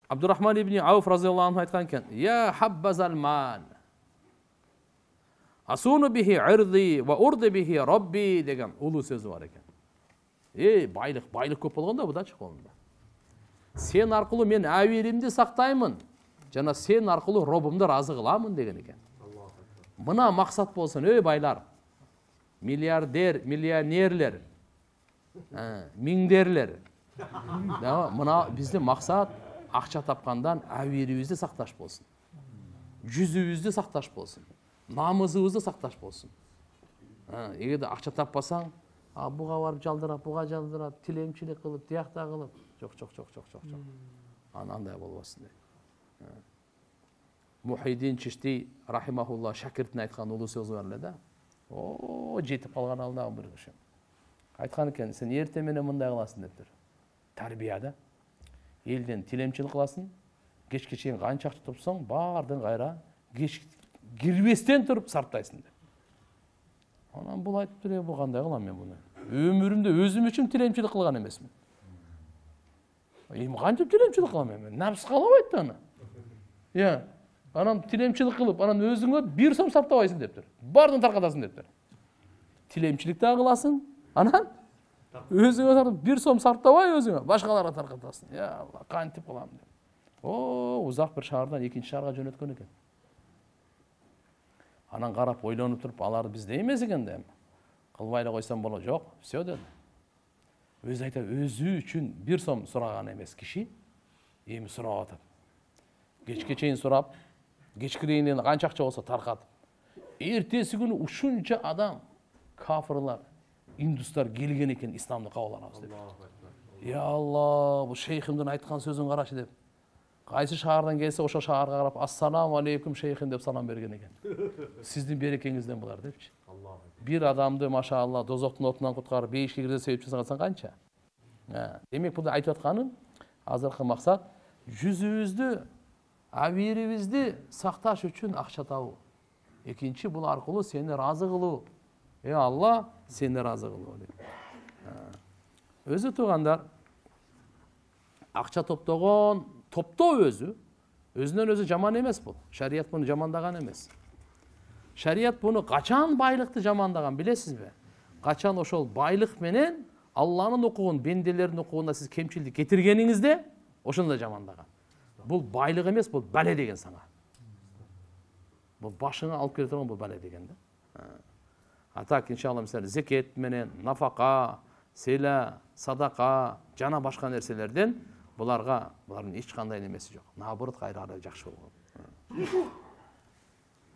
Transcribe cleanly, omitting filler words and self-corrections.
Абдурахман ибн Ауф разияллаху анху айтқан екен: "Я хаббазал мал. Асуну бихи ирди ва урди бихи Rabbi" деген улуу сөзі бар екен. Байлық көп болғанда бұдан қолында. Сен арқылы мен әуелімді сақтаймын, жана сен арқылы Роббымды разы қыламын деген екен. Мына мақсат болсын, байлар, миллиардер, миллионерлер, миңдерлер. Мына бізде мақсат ақша тапқандан әуелімізді сақташ болсын. Жүзімізді сақташ болсын. Намызымызды сақташ болсын. Егер де ақша таппасаң, бұға барып жалдырап, бұға жалдырап, тілемшілік қылып, тияқта қылып, жоқ. Анандай болбасын дейді. Мухиддин Чишти рахимахулла шәкіртіне айтқан ұлы сөзі бар еді. Жетіп қалған алдағы бір кіші. Айтқан екен, сен ертеменен мындай қыласың деп тұр. Тәрбияда елден тілемшілік қыласың, кешке шейін қанша ақша тапсаң, бардың қайра кірбестен тұрып сарптайсың деп. Анан бұл айтып тұр, бұл қандай қылам мен бұны? Өмірімде өзім үшін тілемшілік қылған емесмін. Қанша тілемшілік қылам мен? Нәпсі қалап айтты ана. Анан тілемшілік қылып, анан өзіңе 1 сом сарптабайсың деп тұр. Бардың тарқатасың деп тұр. Тілемшілік та қыласың, анан өзіңе 1 сом сарптабай өзіңе, башқаларға тарқатасың. Я Алла, қантип қылам деп. Ұзақ бір шаардан екінші шаарға жөнөткөн екен. Анан қарап, ойланып тұрып, алар бізде емес екен де. Қылбайлы қойсам болады, жоқ, все деді. Өзі айта, өзі үшін 1 сом сұраған емес кіші, емі сұрап атып. Кешке чейін сұрап, кешкірейінен қанша ақша болса тарқатып. Ертесі күні ушунча адам, кафырлар, индустар келген екен исламды қабылданамыз деп. Я Алла, бұл шейхімдің айтқан сөзін қарашы деп. Қайсы шаардан келсе, ошо шаарға қарап, ассаламу алейкум шейхим деп салам берген екен. Сіздің берекеңізден бұлар депші. Bir адамды, машалла, дозоқтың отынан құтқарып, бейішке кірді сөйіп жасаған қанша? Демек, бұлды айтып атқаным, азырқы мақсат, жүзімізді, әуелімізді сақташ үшін ақша табу. Екінші, бұл арқылы сені разы қылу. Алла, сені разы қылу. Өзі туғандар, ақша топтоғын, топтоо өзінен өзі жаман емес бұл. Шарият бұны жамандаған емес. Шарият бұны қачан байлықты жамандаған, білесіз бе? Қачан ошол байлық менен Алланың оқуын, бенделердің оқуына сіз кемшілді кетіргеніңізде, ошында жамандаған. Бұл байлық емес, бұл бәле деген саңа. Бұл башыңа алып келе тұрған бұл бәле деген. Атак, иншалла, мысалы, зекет менен, нафақа, селя, садақа, жана башқа нәрселерден бұлардың ешқандай немесі жоқ. Наоборот, қайрары жақшы болған.